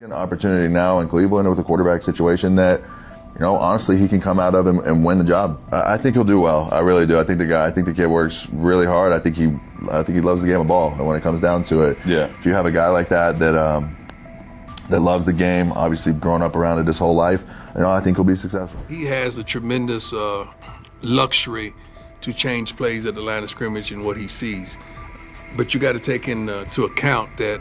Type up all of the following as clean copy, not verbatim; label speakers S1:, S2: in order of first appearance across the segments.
S1: An opportunity now in Cleveland with a quarterback situation that, honestly, he can come out of and win the job. I think he'll do well. I really do. I think the kid works really hard. I think he loves the game of ball. And when it comes down to it, if you have a guy like that loves the game, obviously grown up around it his whole life, I think he'll be successful.
S2: He has a tremendous luxury to change plays at the line of scrimmage and what he sees. But you got to take into account that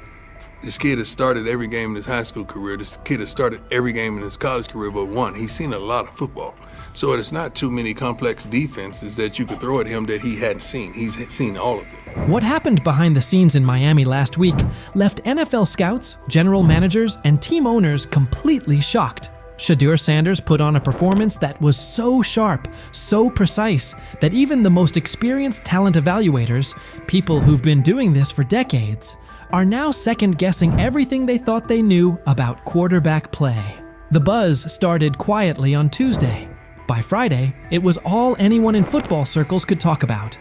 S2: this kid has started every game in his high school career. This kid has started every game in his college career but one. He's seen a lot of football. So it's not too many complex defenses that you could throw at him that he hadn't seen. He's seen all of them.
S3: What happened behind the scenes in Miami last week left NFL scouts, general managers, and team owners completely shocked. Shedeur Sanders put on a performance that was so sharp, so precise, that even the most experienced talent evaluators, people who've been doing this for decades, are now second-guessing everything they thought they knew about quarterback play. The buzz started quietly on Tuesday. By Friday, it was all anyone in football circles could talk about.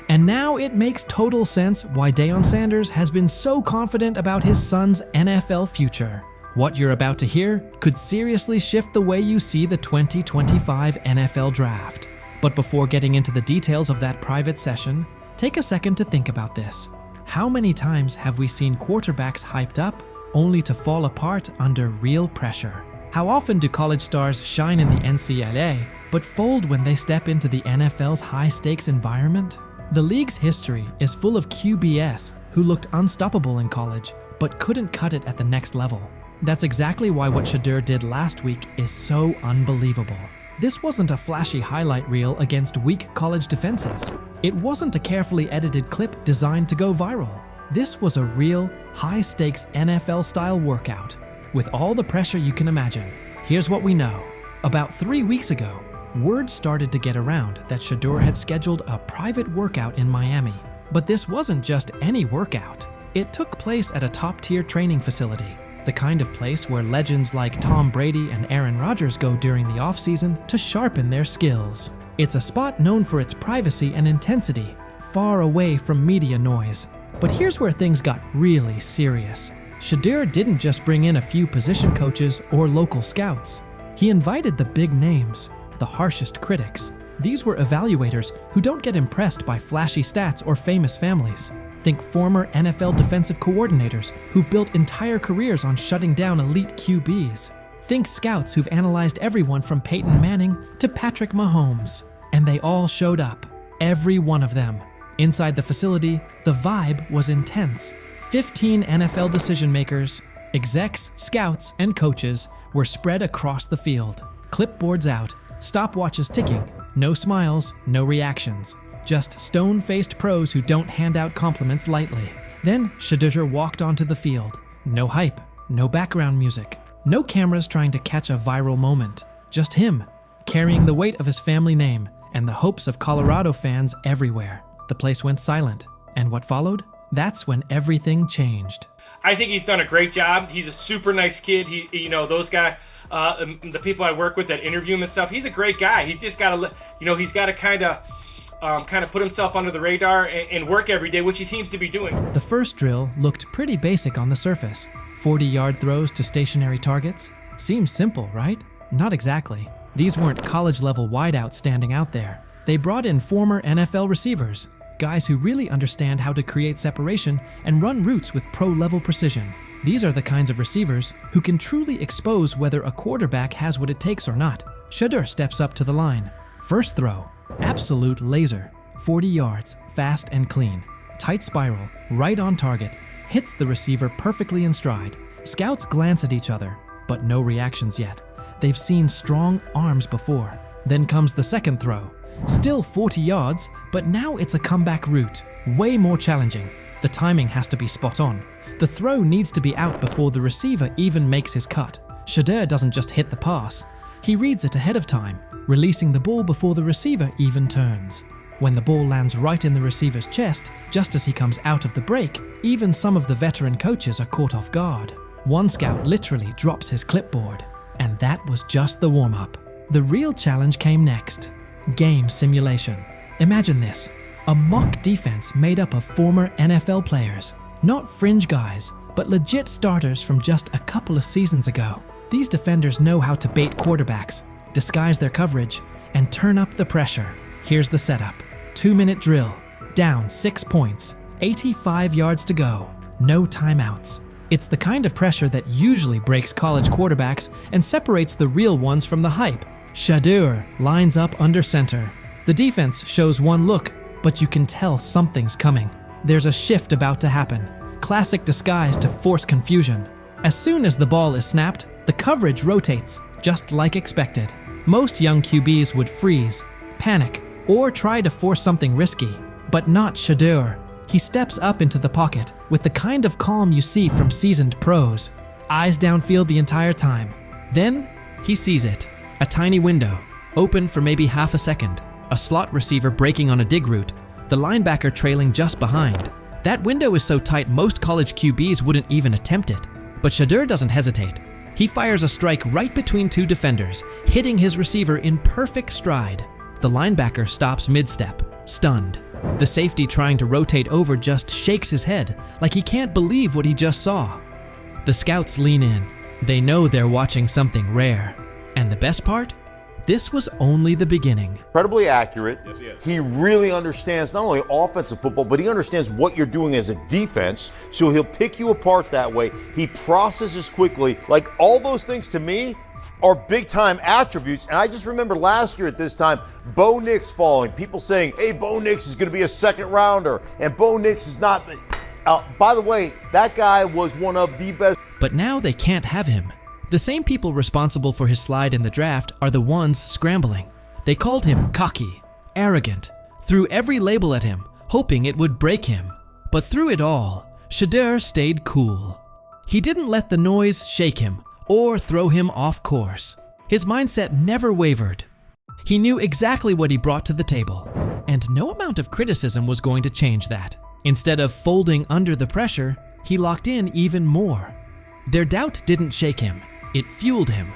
S3: And now it makes total sense why Deion Sanders has been so confident about his son's NFL future. What you're about to hear could seriously shift the way you see the 2025 NFL Draft. But before getting into the details of that private session, take a second to think about this. How many times have we seen quarterbacks hyped up only to fall apart under real pressure? How often do college stars shine in the NCAA but fold when they step into the NFL's high-stakes environment? The league's history is full of QBs who looked unstoppable in college but couldn't cut it at the next level. That's exactly why what Shedeur did last week is so unbelievable. This wasn't a flashy highlight reel against weak college defenses. It wasn't a carefully edited clip designed to go viral. This was a real, high-stakes NFL-style workout, with all the pressure you can imagine. Here's what we know. About 3 weeks ago, word started to get around that Shedeur had scheduled a private workout in Miami. But this wasn't just any workout. It took place at a top-tier training facility, the kind of place where legends like Tom Brady and Aaron Rodgers go during the offseason to sharpen their skills. It's a spot known for its privacy and intensity, far away from media noise. But here's where things got really serious. Shedeur didn't just bring in a few position coaches or local scouts. He invited the big names, the harshest critics. These were evaluators who don't get impressed by flashy stats or famous families. Think former NFL defensive coordinators who've built entire careers on shutting down elite QBs. Think scouts who've analyzed everyone from Peyton Manning to Patrick Mahomes. And they all showed up. Every one of them. Inside the facility, the vibe was intense. 15 NFL decision makers, execs, scouts, and coaches were spread across the field. Clipboards out, stopwatches ticking, no smiles, no reactions. Just stone-faced pros who don't hand out compliments lightly. Then Shedeur walked onto the field. No hype, no background music, no cameras trying to catch a viral moment. Just him, carrying the weight of his family name and the hopes of Colorado fans everywhere. The place went silent. And what followed? That's when everything changed.
S4: I think he's done a great job. He's a super nice kid. Those guys, the people I work with that interview him and stuff, he's a great guy. He's just got to, he's got to kind of put himself under the radar and work every day, which he seems to be doing.
S3: The first drill looked pretty basic on the surface. 40-yard throws to stationary targets. Seems simple, right? Not exactly. These weren't college-level wideouts standing out there. They brought in former NFL receivers, guys who really understand how to create separation and run routes with pro-level precision. These are the kinds of receivers who can truly expose whether a quarterback has what it takes or not. Shedeur steps up to the line. First throw. Absolute laser. 40 yards, fast and clean. Tight spiral, right on target. Hits the receiver perfectly in stride. Scouts glance at each other, but no reactions yet. They've seen strong arms before. Then comes the second throw. Still 40 yards, but now it's a comeback route. Way more challenging. The timing has to be spot on. The throw needs to be out before the receiver even makes his cut. Shedeur doesn't just hit the pass. He reads it ahead of time, releasing the ball before the receiver even turns. When the ball lands right in the receiver's chest, just as he comes out of the break, even some of the veteran coaches are caught off guard. One scout literally drops his clipboard. And that was just the warm-up. The real challenge came next. Game simulation. Imagine this. A mock defense made up of former NFL players. Not fringe guys, but legit starters from just a couple of seasons ago. These defenders know how to bait quarterbacks, disguise their coverage, and turn up the pressure. Here's the setup. 2-minute drill. Down 6 points. 85 yards to go. No timeouts. It's the kind of pressure that usually breaks college quarterbacks and separates the real ones from the hype. Shedeur lines up under center. The defense shows one look, but you can tell something's coming. There's a shift about to happen. Classic disguise to force confusion. As soon as the ball is snapped, the coverage rotates, just like expected. Most young QBs would freeze, panic, or try to force something risky, but not Shedeur. He steps up into the pocket with the kind of calm you see from seasoned pros. Eyes downfield the entire time. Then, he sees it. A tiny window, open for maybe half a second. A slot receiver breaking on a dig route, the linebacker trailing just behind. That window is so tight most college QBs wouldn't even attempt it. But Shedeur doesn't hesitate. He fires a strike right between two defenders, hitting his receiver in perfect stride. The linebacker stops mid-step, stunned. The safety trying to rotate over just shakes his head, like he can't believe what he just saw. The scouts lean in. They know they're watching something rare. And the best part? This was only the beginning.
S5: Incredibly accurate.
S2: Yes.
S5: He really understands not only offensive football, but he understands what you're doing as a defense, so he'll pick you apart that way. He processes quickly. Like, all those things to me are big-time attributes. And I just remember last year at this time, Bo Nix falling. People saying, hey, Bo Nix is going to be a second-rounder, and Bo Nix is not. By the way, that guy was one of the best.
S3: But now they can't have him. The same people responsible for his slide in the draft are the ones scrambling. They called him cocky, arrogant, threw every label at him, hoping it would break him. But through it all, Shedeur stayed cool. He didn't let the noise shake him or throw him off course. His mindset never wavered. He knew exactly what he brought to the table, and no amount of criticism was going to change that. Instead of folding under the pressure, he locked in even more. Their doubt didn't shake him. It fueled him,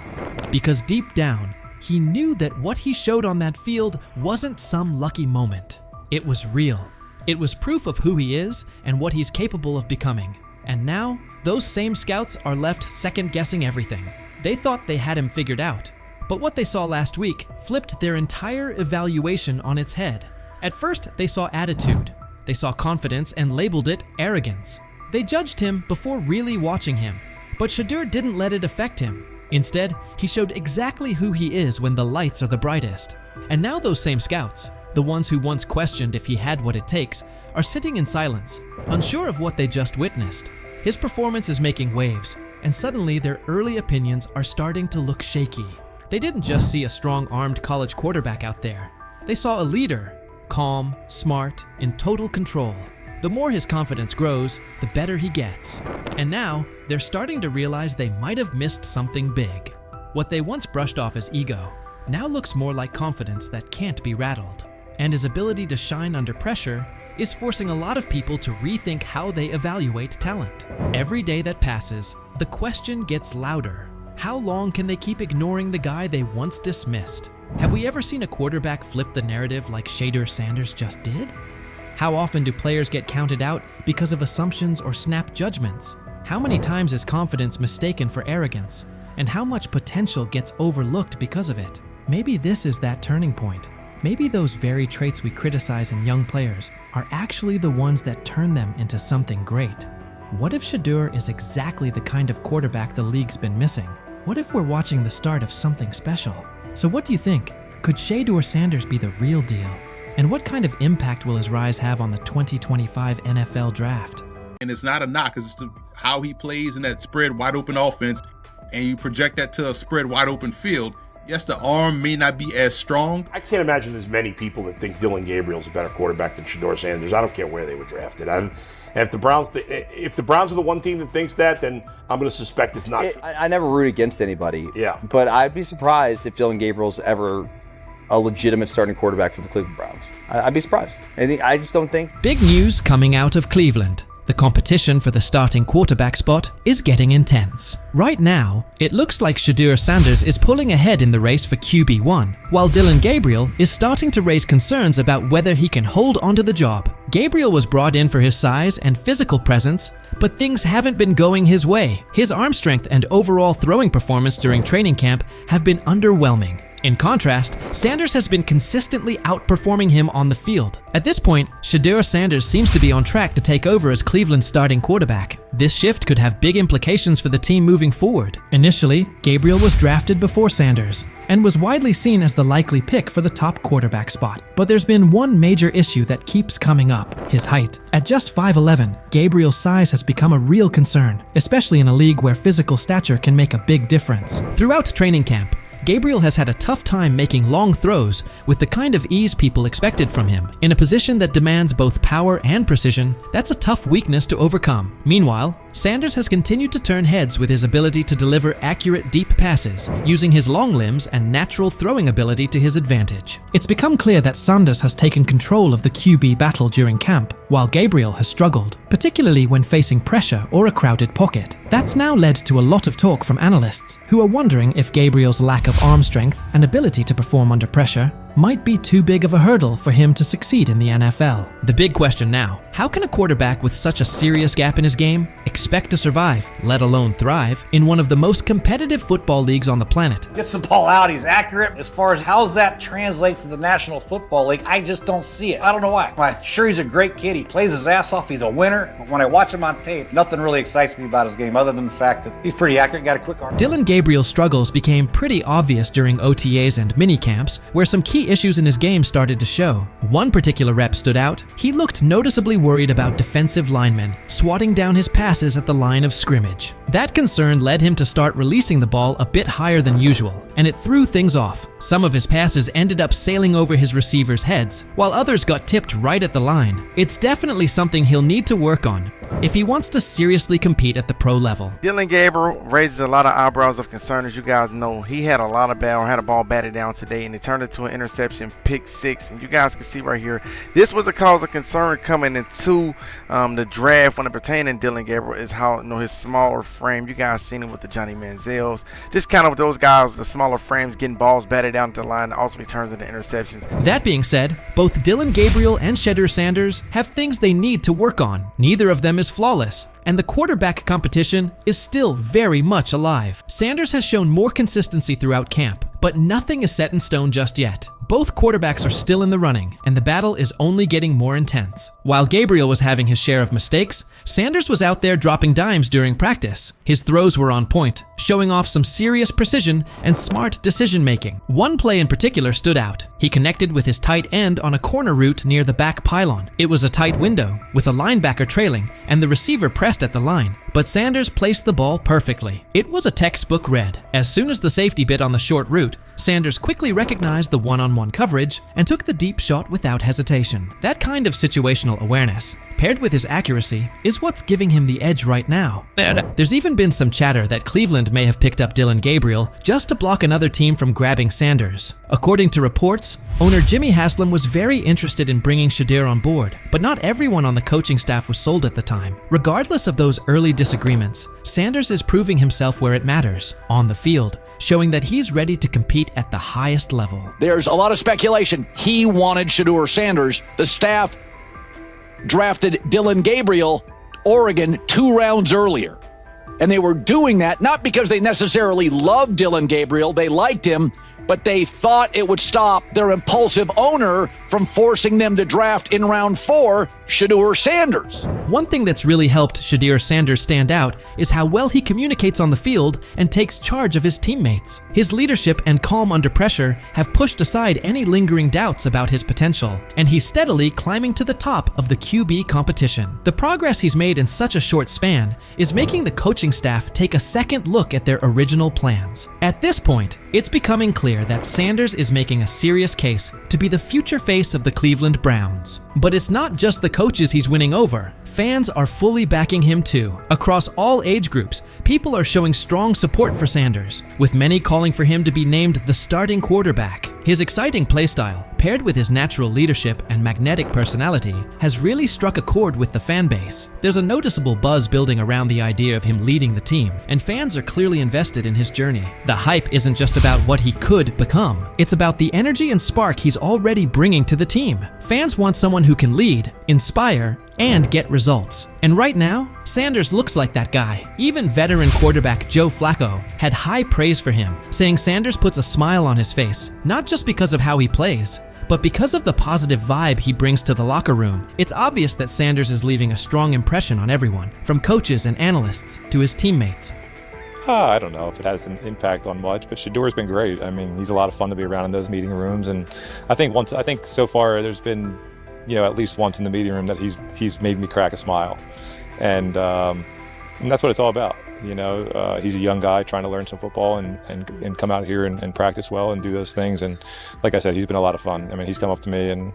S3: because deep down, he knew that what he showed on that field wasn't some lucky moment. It was real. It was proof of who he is and what he's capable of becoming. And now, those same scouts are left second-guessing everything. They thought they had him figured out, but what they saw last week flipped their entire evaluation on its head. At first, they saw attitude. They saw confidence and labeled it arrogance. They judged him before really watching him. But Shedeur didn't let it affect him. Instead, he showed exactly who he is when the lights are the brightest. And now those same scouts, the ones who once questioned if he had what it takes, are sitting in silence, unsure of what they just witnessed. His performance is making waves, and suddenly their early opinions are starting to look shaky. They didn't just see a strong-armed college quarterback out there. They saw a leader, calm, smart, in total control. The more his confidence grows, the better he gets. And now, they're starting to realize they might have missed something big. What they once brushed off as ego now looks more like confidence that can't be rattled. And his ability to shine under pressure is forcing a lot of people to rethink how they evaluate talent. Every day that passes, the question gets louder. How long can they keep ignoring the guy they once dismissed? Have we ever seen a quarterback flip the narrative like Shedeur Sanders just did? How often do players get counted out because of assumptions or snap judgments? How many times is confidence mistaken for arrogance? And how much potential gets overlooked because of it? Maybe this is that turning point. Maybe those very traits we criticize in young players are actually the ones that turn them into something great. What if Shedeur is exactly the kind of quarterback the league's been missing? What if we're watching the start of something special? So what do you think? Could Shedeur Sanders be the real deal? And what kind of impact will his rise have on the 2025 NFL Draft?
S6: And it's not a knock, it's just how he plays in that spread wide open offense, and you project that to a spread wide open field. Yes, the arm may not be as strong.
S7: I can't imagine there's many people that think Dylan Gabriel's a better quarterback than Shedeur Sanders. I don't care where they were drafted. And if the Browns are the one team that thinks that, then I'm going to suspect it's not true.
S8: I never root against anybody.
S7: Yeah.
S8: But I'd be surprised if Dylan Gabriel's ever a legitimate starting quarterback for the Cleveland Browns. I'd be surprised. I just don't think.
S3: Big news coming out of Cleveland. The competition for the starting quarterback spot is getting intense. Right now, it looks like Shedeur Sanders is pulling ahead in the race for QB1, while Dillon Gabriel is starting to raise concerns about whether he can hold onto the job. Gabriel was brought in for his size and physical presence, but things haven't been going his way. His arm strength and overall throwing performance during training camp have been underwhelming. In contrast, Sanders has been consistently outperforming him on the field. At this point, Shedeur Sanders seems to be on track to take over as Cleveland's starting quarterback. This shift could have big implications for the team moving forward. Initially, Gabriel was drafted before Sanders and was widely seen as the likely pick for the top quarterback spot. But there's been one major issue that keeps coming up: his height. At just 5'11", Gabriel's size has become a real concern, especially in a league where physical stature can make a big difference. Throughout training camp, Gabriel has had a tough time making long throws with the kind of ease people expected from him. In a position that demands both power and precision, that's a tough weakness to overcome. Meanwhile, Sanders has continued to turn heads with his ability to deliver accurate deep passes, using his long limbs and natural throwing ability to his advantage. It's become clear that Sanders has taken control of the QB battle during camp, while Gabriel has struggled, particularly when facing pressure or a crowded pocket. That's now led to a lot of talk from analysts, who are wondering if Gabriel's lack of arm strength and ability to perform under pressure might be too big of a hurdle for him to succeed in the NFL. The big question now: how can a quarterback with such a serious gap in his game expect to survive, let alone thrive, in one of the most competitive football leagues on the planet?
S9: Gets the ball out, he's accurate. As far as how's that translate to the National Football League, I just don't see it. I don't know why. I'm sure he's a great kid, he plays his ass off, he's a winner, but when I watch him on tape, nothing really excites me about his game other than the fact that he's pretty accurate, got a quick arm.
S3: Dillon Gabriel's struggles became pretty obvious during OTAs and minicamps, where some key issues in his game started to show. One particular rep stood out: he looked noticeably worried about defensive linemen swatting down his passes at the line of scrimmage. That concern led him to start releasing the ball a bit higher than usual, and it threw things off. Some of his passes ended up sailing over his receivers' heads, while others got tipped right at the line. It's definitely something he'll need to work on if he wants to seriously compete at the pro level.
S10: Dillon Gabriel raises a lot of eyebrows of concern. As you guys know, he had a ball batted down today, and it turned into an interception, pick six. And you guys can see right here, this was a cause of concern coming into the draft when it pertained to Dillon Gabriel, is how, his smaller frame. You guys seen it with the Johnny Manziels. Just kind of with those guys, the smaller frames, getting balls batted down to the line, ultimately turns into interceptions.
S3: That being said, both Dillon Gabriel and Shedeur Sanders have things they need to work on. Neither of them is flawless, and the quarterback competition is still very much alive. Sanders has shown more consistency throughout camp, but nothing is set in stone just yet. Both quarterbacks are still in the running, and the battle is only getting more intense. While Gabriel was having his share of mistakes, Sanders was out there dropping dimes during practice. His throws were on point, showing off some serious precision and smart decision-making. One play in particular stood out. He connected with his tight end on a corner route near the back pylon. It was a tight window, with a linebacker trailing, and the receiver pressed at the line. But Sanders placed the ball perfectly. It was a textbook read. As soon as the safety bit on the short route, Sanders quickly recognized the one-on-one coverage and took the deep shot without hesitation. That kind of situational awareness, paired with his accuracy, is what's giving him the edge right now. There's even been some chatter that Cleveland may have picked up Dillon Gabriel just to block another team from grabbing Sanders. According to reports, owner Jimmy Haslam was very interested in bringing Shedeur on board, but not everyone on the coaching staff was sold at the time. Regardless of those early disagreements, Sanders is proving himself where it matters, on the field, showing that he's ready to compete at the highest level.
S11: There's a lot of speculation. He wanted Shedeur Sanders. The staff drafted Dillon Gabriel, Oregon, 2 rounds earlier. And they were doing that not because they necessarily loved Dillon Gabriel, they liked him, but they thought it would stop their impulsive owner from forcing them to draft in round 4 Shedeur Sanders.
S3: One thing that's really helped Shedeur Sanders stand out is how well he communicates on the field and takes charge of his teammates. His leadership and calm under pressure have pushed aside any lingering doubts about his potential, and he's steadily climbing to the top of the QB competition. The progress he's made in such a short span is making the coaching staff take a second look at their original plans. At this point, it's becoming clear that Sanders is making a serious case to be the future face of the Cleveland Browns. But it's not just the coaches he's winning over. Fans are fully backing him too. Across all age groups, people are showing strong support for Sanders, with many calling for him to be named the starting quarterback. His exciting playstyle, paired paired with his natural leadership and magnetic personality, has really struck a chord with the fan base. There's a noticeable buzz building around the idea of him leading the team, and fans are clearly invested in his journey. The hype isn't just about what he could become, it's about the energy and spark he's already bringing to the team. Fans want someone who can lead, inspire, and get results. And right now, Sanders looks like that guy. Even veteran quarterback Joe Flacco had high praise for him, saying Sanders puts a smile on his face, not just because of how he plays, but because of the positive vibe he brings to the locker room. It's obvious that Sanders is leaving a strong impression on everyone, from coaches and analysts to his teammates.
S12: I don't know if it has an impact on much, but Shedeur's been great. I mean, he's a lot of fun to be around in those meeting rooms, and I think so far there's been, at least once in the meeting room that he's made me crack a smile, and that's what it's all about. He's a young guy trying to learn some football and come out here and practice well and do those things. And like I said, he's been a lot of fun. I mean, he's come up to me and.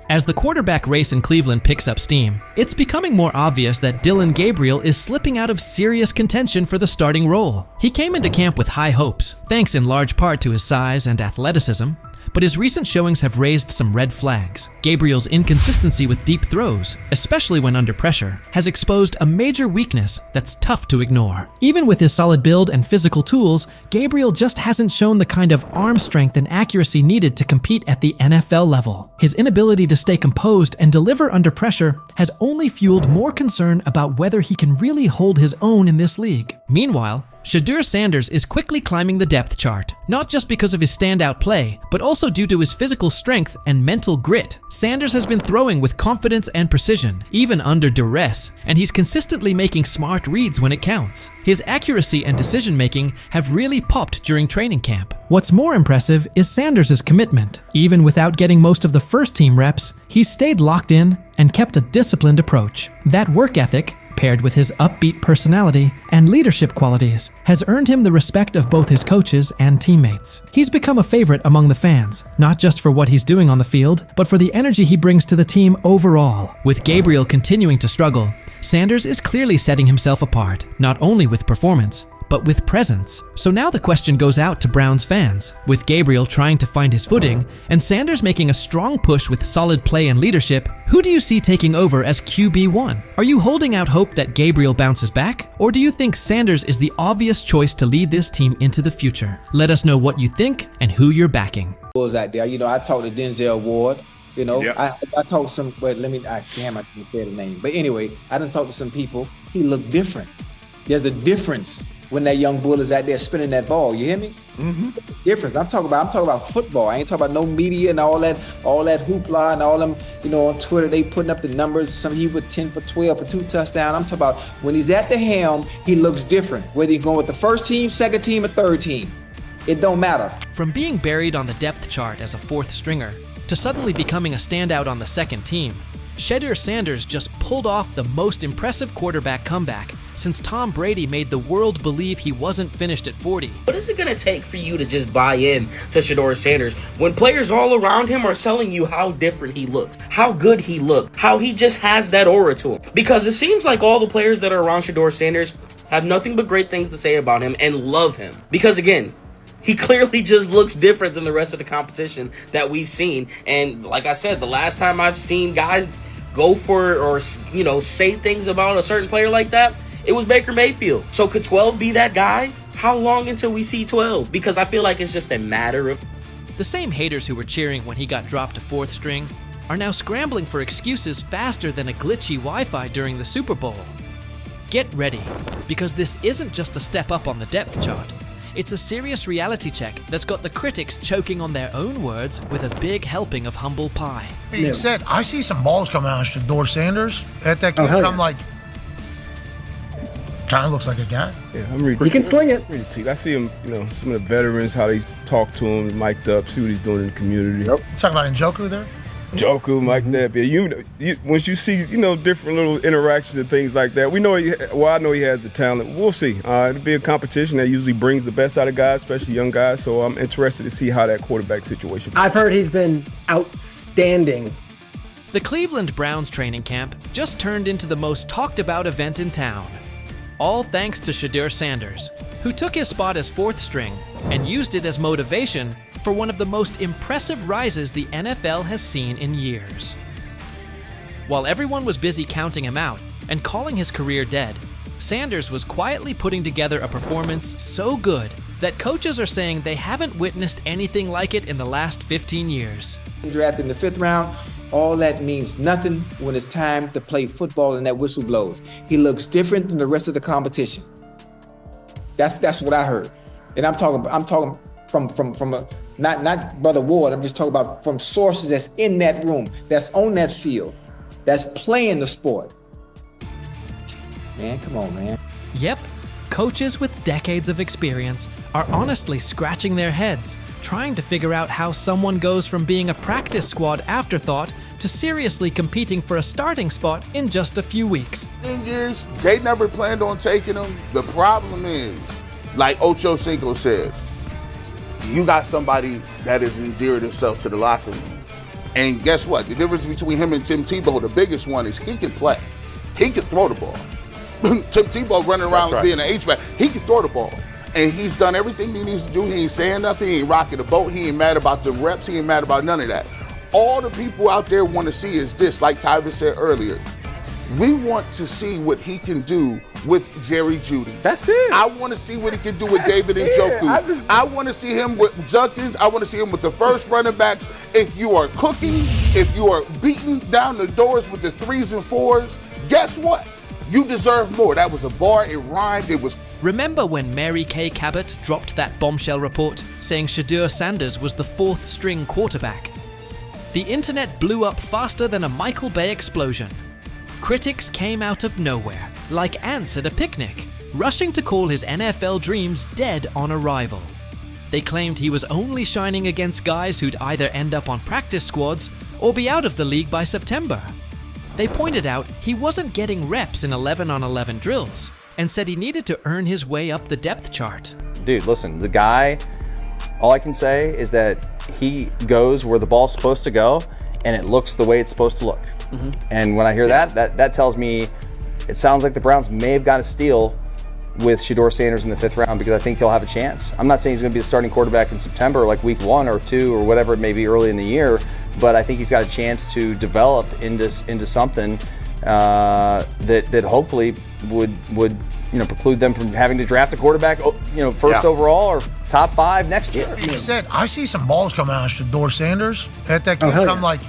S3: As the quarterback race in Cleveland picks up steam, it's becoming more obvious that Dillon Gabriel is slipping out of serious contention for the starting role. He came into camp with high hopes, thanks in large part to his size and athleticism, but his recent showings have raised some red flags. Gabriel's inconsistency with deep throws, especially when under pressure, has exposed a major weakness that's tough to ignore. Even with his solid build and physical tools, Gabriel just hasn't shown the kind of arm strength and accuracy needed to compete at the NFL level. His inability to stay composed and deliver under pressure has only fueled more concern about whether he can really hold his own in this league. Meanwhile, Shedeur Sanders is quickly climbing the depth chart, not just because of his standout play, but also due to his physical strength and mental grit. Sanders has been throwing with confidence and precision, even under duress, and he's consistently making smart reads when it counts. His accuracy and decision-making have really popped during training camp. What's more impressive is Sanders' commitment. Even without getting most of the first-team reps, he stayed locked in and kept a disciplined approach. That work ethic, paired with his upbeat personality and leadership qualities, has earned him the respect of both his coaches and teammates. He's become a favorite among the fans, not just for what he's doing on the field, but for the energy he brings to the team overall. With Gabriel continuing to struggle, Sanders is clearly setting himself apart, not only with performance, but with presence. So now the question goes out to Browns fans. With Gabriel trying to find his footing, and Sanders making a strong push with solid play and leadership, who do you see taking over as QB1? Are you holding out hope that Gabriel bounces back? Or do you think Sanders is the obvious choice to lead this team into the future? Let us know what you think and who you're backing.
S13: Out there, I talked to Denzel Ward.
S3: Yep.
S13: I talked to some, I didn't say the name. But anyway, I done talked to some people. He looked different. There's a difference when that young bull is out there spinning that ball. You hear me? Mm-hmm. Difference. I'm talking about football. I ain't talking about no media and all that hoopla and all them, on Twitter, they putting up the numbers. Some he with 10 for 12 for 2 touchdowns. I'm talking about when he's at the helm, he looks different. Whether he's going with the first team, second team, or third team. It don't matter.
S3: From being buried on the depth chart as a fourth stringer to suddenly becoming a standout on the second team, Shedeur Sanders just pulled off the most impressive quarterback comeback since Tom Brady made the world believe he wasn't finished at 40.
S14: What is it going to take for you to just buy in to Shedeur Sanders when players all around him are telling you how different he looks, how good he looked, how he just has that aura to him? Because it seems like all the players that are around Shedeur Sanders have nothing but great things to say about him and love him. Because again, he clearly just looks different than the rest of the competition that we've seen. And like I said, the last time I've seen guys go for or say things about a certain player like that, it was Baker Mayfield. So could 12 be that guy? How long until we see 12? Because I feel like it's just a matter of...
S3: The same haters who were cheering when he got dropped to fourth string are now scrambling for excuses faster than a glitchy Wi-Fi during the Super Bowl. Get ready, because this isn't just a step up on the depth chart. It's a serious reality check that's got the critics choking on their own words with a big helping of humble pie.
S15: Being said, I see some balls coming out of Shedeur Sanders at that game, and I'm like, kind of looks like a guy.
S16: Yeah, I'm reading.
S13: He can sling it.
S16: I see him, some of the veterans, how they talk to him, mic'd up, see what he's doing in the community.
S15: Yep. You talking about Njoku there?
S16: Njoku, Mike Knapp. Yeah, once you see, different little interactions and things like that, I know he has the talent. We'll see. It'll be a competition that usually brings the best out of guys, especially young guys. So I'm interested to see how that quarterback situation.
S17: I've heard he's been outstanding.
S3: The Cleveland Browns training camp just turned into the most talked about event in town. All thanks to Shedeur Sanders, who took his spot as fourth string and used it as motivation for one of the most impressive rises the NFL has seen in years. While everyone was busy counting him out and calling his career dead, Sanders was quietly putting together a performance so good that coaches are saying they haven't witnessed anything like it in the last 15 years.
S13: Drafted in the 5th round, all that means nothing when it's time to play football and that whistle blows. He looks different than the rest of the competition. That's what I heard. And I'm talking from a, not Brother Ward, I'm just talking about from sources that's in that room, that's on that field, that's playing the sport. Man, come on, man.
S3: Yep, coaches with decades of experience are honestly scratching their heads, trying to figure out how someone goes from being a practice squad afterthought to seriously competing for a starting spot in just a few weeks.
S18: Thing is, they never planned on taking him. The problem is, like Ocho Cinco said, you got somebody that has endeared himself to the locker room. And guess what? The difference between him and Tim Tebow, the biggest one, is he can play. He can throw the ball. Tim Tebow running around being an H-back, he can throw the ball. And he's done everything he needs to do. He ain't saying nothing. He ain't rocking the boat. He ain't mad about the reps. He ain't mad about none of that. All the people out there want to see is this, like Tyver said earlier. We want to see what he can do with Jerry Jeudy.
S19: That's it.
S18: I want to see what he can do with David Njoku. I want to see him with Junkins. I want to see him with the first running backs. If you are cooking, if you are beating down the doors with the 3s and 4s, guess what? You deserve more. That was a bar. It rhymed. It was.
S3: Remember when Mary Kay Cabot dropped that bombshell report saying Shedeur Sanders was the 4th string quarterback? The internet blew up faster than a Michael Bay explosion. Critics came out of nowhere, like ants at a picnic, rushing to call his NFL dreams dead on arrival. They claimed he was only shining against guys who'd either end up on practice squads or be out of the league by September. They pointed out he wasn't getting reps in 11-on-11 drills and said he needed to earn his way up the depth chart.
S8: Dude, listen, the guy, all I can say is that he goes where the ball's supposed to go and it looks the way it's supposed to look. Mm-hmm. And when I hear that tells me it sounds like the Browns may have got a steal with Shedeur Sanders in the 5th round because I think he'll have a chance. I'm not saying he's going to be the starting quarterback in September, like week 1 or 2 or whatever it may be early in the year, but I think he's got a chance to develop into something that hopefully would preclude them from having to draft a quarterback first overall or top 5 next year.
S15: He said, I see some balls coming out of Shedeur Sanders at that game, and I'm like,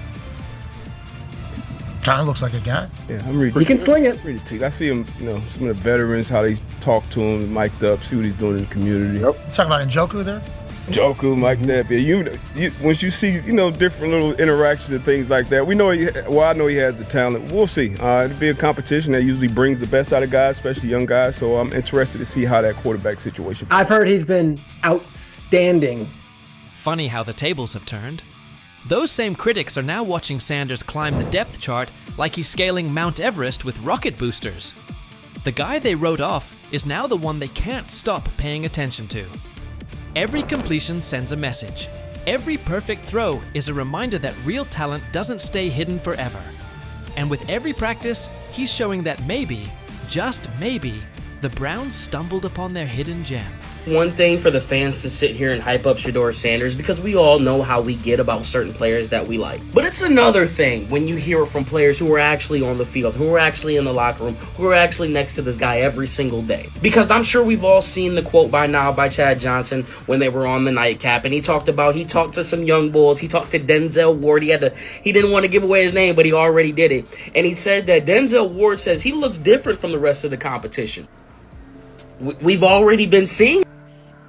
S15: kind of looks like a guy.
S16: Yeah, I'm reading.
S17: He can sling it.
S16: I see him, some of the veterans, how they talk to him, mic'd up, see what he's doing in the community.
S15: Yep. You talking about Njoku there?
S16: Njoku, Mike Napier. Once you see, different little interactions and things like that, I know he has the talent. We'll see. It'll be a competition that usually brings the best out of guys, especially young guys. So I'm interested to see how that quarterback situation.
S17: I've heard he's been outstanding.
S3: Funny how the tables have turned. Those same critics are now watching Sanders climb the depth chart like he's scaling Mount Everest with rocket boosters. The guy they wrote off is now the one they can't stop paying attention to. Every completion sends a message. Every perfect throw is a reminder that real talent doesn't stay hidden forever. And with every practice, he's showing that maybe, just maybe, the Browns stumbled upon their hidden gem.
S14: One thing for the fans to sit here and hype up Shedeur Sanders because we all know how we get about certain players that we like. But it's another thing when you hear it from players who are actually on the field, who are actually in the locker room, who are actually next to this guy every single day. Because I'm sure we've all seen the quote by now by Chad Johnson when they were on the nightcap, and he talked to some young bulls. He talked to Denzel Ward. He didn't want to give away his name, but he already did it. And he said that Denzel Ward says he looks different from the rest of the competition. We've already been seeing.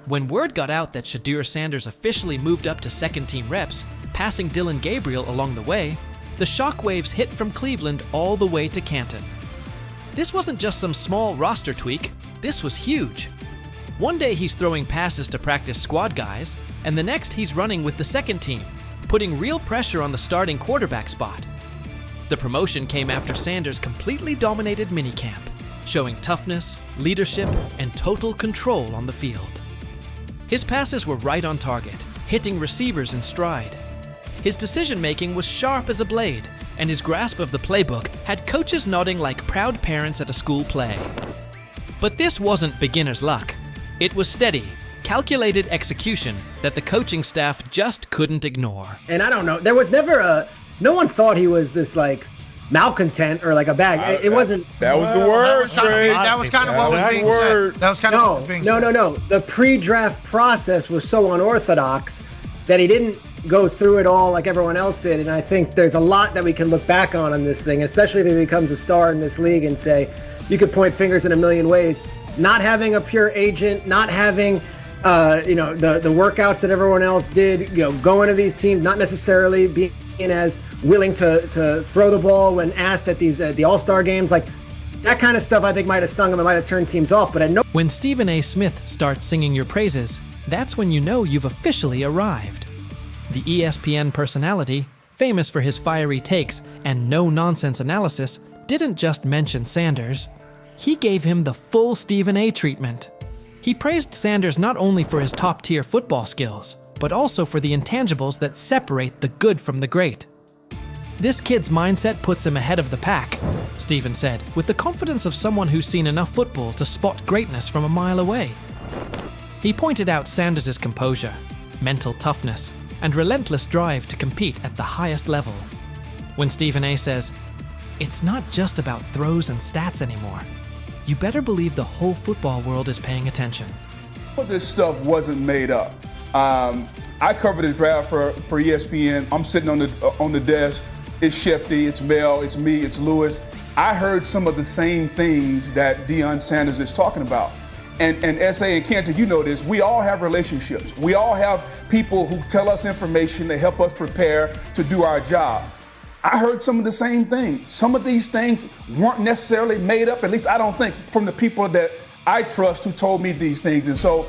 S3: When word got out that Shedeur Sanders officially moved up to second-team reps, passing Dillon Gabriel along the way, the shockwaves hit from Cleveland all the way to Canton. This wasn't just some small roster tweak, this was huge. One day he's throwing passes to practice squad guys, and the next he's running with the second team, putting real pressure on the starting quarterback spot. The promotion came after Sanders completely dominated minicamp, showing toughness, leadership, and total control on the field. His passes were right on target, hitting receivers in stride. His decision-making was sharp as a blade, and his grasp of the playbook had coaches nodding like proud parents at a school play. But this wasn't beginner's luck. It was steady, calculated execution that the coaching staff just couldn't ignore.
S17: And I don't know, there was never no one thought he was this like malcontent or like a bag. It wasn't.
S16: That was the word, Trey.
S15: That was kind of what was being said. That was kind of what was being said.
S17: No. The pre-draft process was so unorthodox that he didn't go through it all like everyone else did. And I think there's a lot that we can look back on this thing, especially if he becomes a star in this league, and say, you could point fingers in a million ways. Not having a pure agent, not having the workouts that everyone else did, going to these teams, not necessarily being as willing to throw the ball when asked at these the All-Star games, like that kind of stuff I think might have stung him, it might have turned teams off. But I know
S3: when Stephen A. Smith starts singing your praises, that's when you know you've officially arrived. The ESPN personality, famous for his fiery takes and no-nonsense analysis, didn't just mention Sanders. He gave him the full Stephen A. treatment. He praised Sanders not only for his top-tier football skills, but also for the intangibles that separate the good from the great. This kid's mindset puts him ahead of the pack, Stephen said, with the confidence of someone who's seen enough football to spot greatness from a mile away. He pointed out Sanders' composure, mental toughness, and relentless drive to compete at the highest level. When Stephen A. says, "It's not just about throws and stats anymore," you better believe the whole football world is paying attention.
S19: This stuff wasn't made up. I covered the draft for ESPN. I'm sitting on the desk. It's Shefty, it's Mel, it's me, it's Lewis. I heard some of the same things that Deion Sanders is talking about. And S.A. and Kenton, you know this, we all have relationships. We all have people who tell us information, they help us prepare to do our job. I heard some of the same things. Some of these things weren't necessarily made up, at least I don't think, from the people that I trust who told me these things. And so